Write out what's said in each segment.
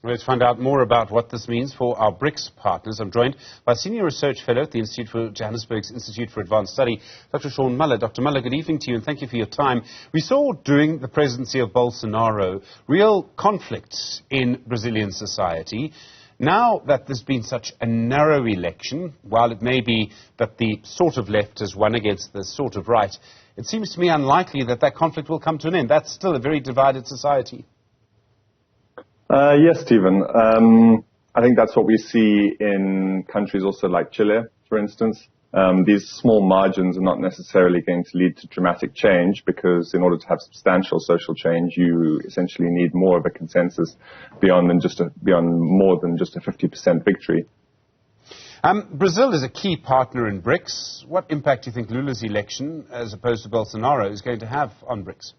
Let's find out more about what this means for our BRICS partners. I'm joined by Senior Research Fellow at the Institute for Johannesburg's Institute for Advanced Study, Dr. Sean Muller. Dr. Muller, good evening to you and thank you for your time. We saw during the presidency of Bolsonaro real conflicts in Brazilian society. Now that there's been such a narrow election, while it may be that the sort of left has won against the sort of right, it seems to me unlikely that that conflict will come to an end. That's still a very divided society. Yes, Stephen. I think that's what we see in countries also like Chile, for instance. These small margins are not necessarily going to lead to dramatic change because in order to have substantial social change, you essentially need more of a consensus beyond more than just a 50% victory. Brazil is a key partner in BRICS. What impact do you think Lula's election, as opposed to Bolsonaro, is going to have on BRICS?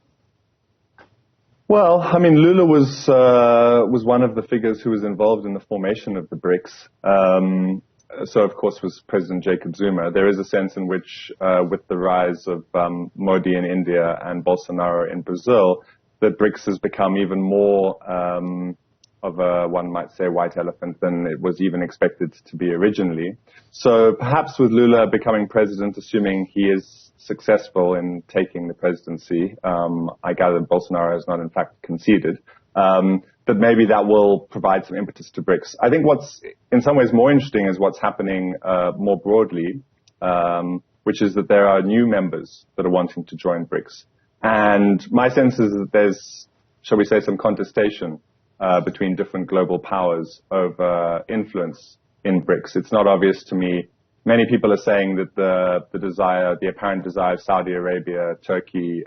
Well, I mean, Lula was one of the figures who was involved in the formation of the BRICS. So, of course, was President Jacob Zuma. There is a sense in which, with the rise of Modi in India and Bolsonaro in Brazil, the BRICS has become even more of a, one might say, white elephant than it was even expected to be originally. So perhaps with Lula becoming president, assuming he is successful in taking the presidency, I gather Bolsonaro has not in fact conceded, that maybe that will provide some impetus to BRICS. I think what's in some ways more interesting is what's happening more broadly, which is that there are new members that are wanting to join BRICS. And my sense is that there's, shall we say, some contestation between different global powers over influence in BRICS. It's not obvious to me. Many people are saying that the apparent desire of Saudi Arabia, Turkey,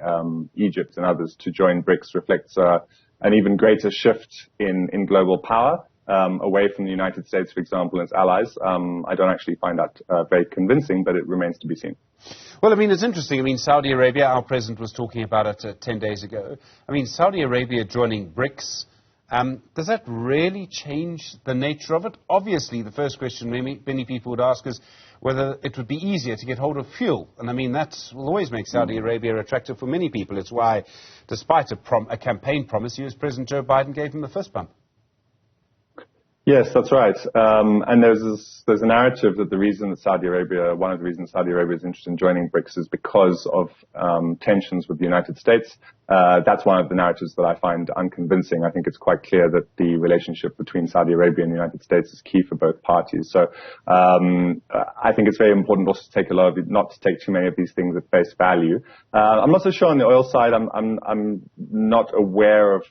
Egypt and others to join BRICS reflects an even greater shift in global power away from the United States, for example, and its allies. I don't actually find that very convincing, but it remains to be seen. Well, I mean, it's interesting. I mean, Saudi Arabia, our president was talking about it 10 days ago. I mean, Saudi Arabia joining BRICS, does that really change the nature of it? Obviously, the first question many people would ask is whether it would be easier to get hold of fuel. And I mean, that will always make Saudi Arabia attractive for many people. It's why, despite a campaign promise, US President Joe Biden gave him the fist bump. Yes, that's right. And there's a narrative that one of the reasons Saudi Arabia is interested in joining BRICS is because of tensions with the United States. That's one of the narratives that I find unconvincing. I think it's quite clear that the relationship between Saudi Arabia and the United States is key for both parties. So I think it's very important also to not to take too many of these things at face value. I'm not so sure on the oil side. I'm not aware of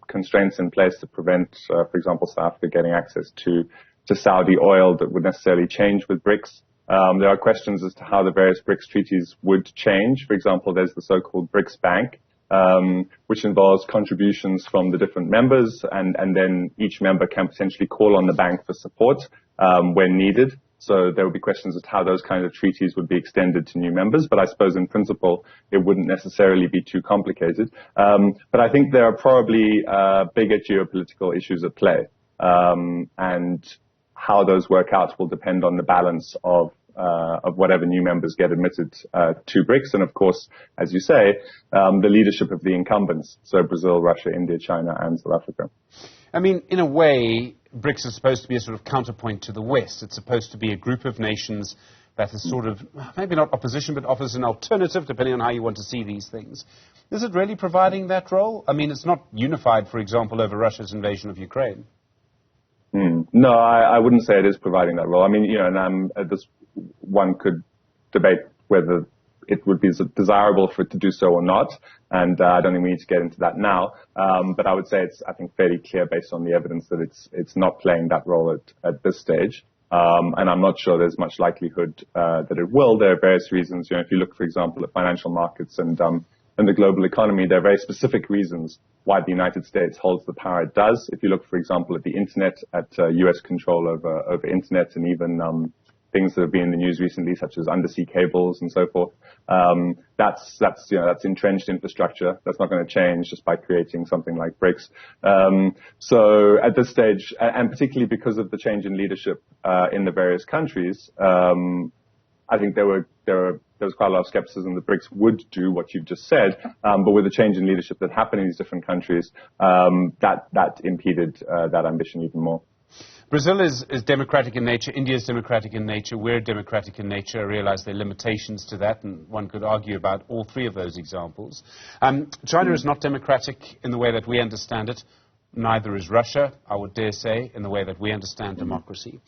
constraints in place to prevent, for example, South Africa getting access to Saudi oil that would necessarily change with BRICS. There are questions as to how the various BRICS treaties would change. For example, there's the so-called BRICS Bank, which involves contributions from the different members, and then each member can potentially call on the bank for support when needed. So there will be questions as to how those kinds of treaties would be extended to new members. But I suppose in principle, it wouldn't necessarily be too complicated. But I think there are probably bigger geopolitical issues at play. And how those work out will depend on the balance of whatever new members get admitted to BRICS. And of course, as you say, the leadership of the incumbents. So Brazil, Russia, India, China, and South Africa. I mean, in a way, BRICS is supposed to be a sort of counterpoint to the West. It's supposed to be a group of nations that is sort of, maybe not opposition, but offers an alternative, depending on how you want to see these things. Is it really providing that role? I mean, it's not unified, for example, over Russia's invasion of Ukraine. No, I wouldn't say it is providing that role. I mean, and one could debate whether it would be desirable for it to do so or not, and I don't think we need to get into that now. But I would say it's, I think, fairly clear based on the evidence that it's not playing that role at this stage. And I'm not sure there's much likelihood that it will. There are various reasons. If you look, for example, at financial markets and the global economy, there are very specific reasons why the United States holds the power it does. If you look, for example, at the internet, at U.S. control over internet, and even things that have been in the news recently, such as undersea cables and so forth, that's entrenched infrastructure. That's not going to change just by creating something like BRICS. So at this stage, and particularly because of the change in leadership in the various countries, I think there was quite a lot of skepticism that BRICS would do what you've just said, but with the change in leadership that happened in these different countries, that impeded that ambition even more. Brazil is democratic in nature. India is democratic in nature. We're democratic in nature. I realize there are limitations to that, and one could argue about all three of those examples. China is not democratic in the way that we understand it. Neither is Russia, I would dare say, in the way that we understand democracy.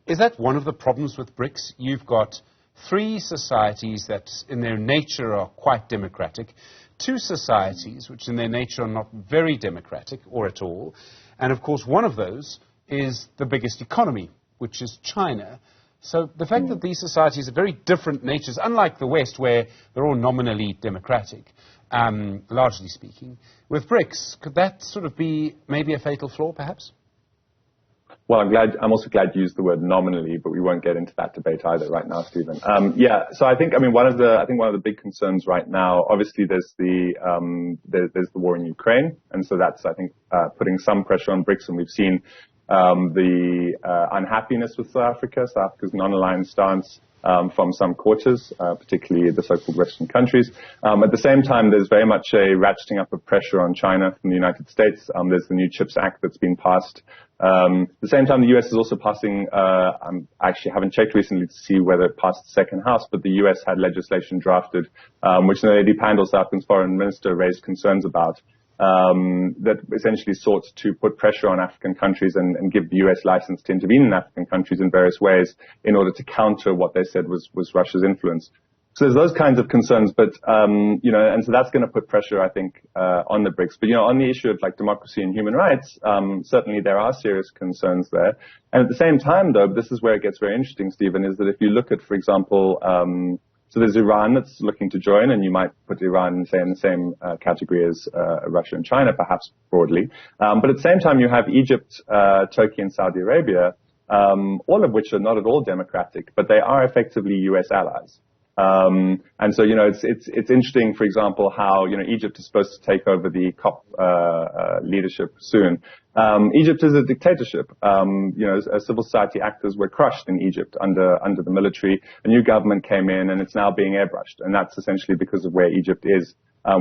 Is that one of the problems with BRICS? You've got three societies that in their nature are quite democratic, two societies which in their nature are not very democratic or at all, and of course one of those is the biggest economy, which is China. So the fact that these societies are very different natures, unlike the West where they're all nominally democratic, largely speaking, with BRICS, could that sort of be maybe a fatal flaw perhaps? Well, I'm also glad you used the word nominally, but we won't get into that debate either right now, Stephen. So I think one of the big concerns right now, obviously there's the war in Ukraine, and so that's, I think, putting some pressure on BRICS, and we've seen the unhappiness with South Africa's non-aligned stance from some quarters, particularly the so-called Western countries. At the same time, there's very much a ratcheting up of pressure on China from the United States. There's the new CHIPS Act that's been passed. At the same time, the U.S. is also passing, I actually haven't checked recently to see whether it passed the second house, but the U.S. had legislation drafted, which Lady Pandor, South Africa's foreign minister, raised concerns about. That essentially sought to put pressure on African countries and give the U.S. license to intervene in African countries in various ways in order to counter what they said was Russia's influence. So there's those kinds of concerns, but, and so that's going to put pressure, I think, on the BRICS. But, on the issue of like democracy and human rights, certainly there are serious concerns there. And at the same time, though, this is where it gets very interesting, Stephen, is that if you look at, for example, so there's Iran that's looking to join, and you might put Iran, say, in the same category as Russia and China, perhaps broadly. But at the same time, you have Egypt, Turkey, and Saudi Arabia, all of which are not at all democratic, but they are effectively U.S. allies. And so, it's interesting, for example, how, Egypt is supposed to take over the COP leadership soon. Egypt is a dictatorship. Civil society actors were crushed in Egypt under the military. A new government came in, and it's now being airbrushed. And that's essentially because of where Egypt is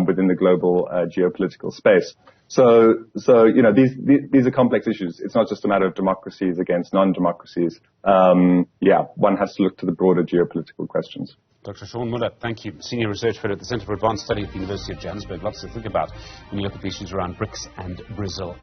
within the global geopolitical space. So these are complex issues. It's not just a matter of democracies against non-democracies. One has to look to the broader geopolitical questions. Dr. Sean Muller, thank you. Senior Research Fellow at the Centre for Advanced Study at the University of Johannesburg. Lots to think about when you look at the issues around BRICS and Brazil.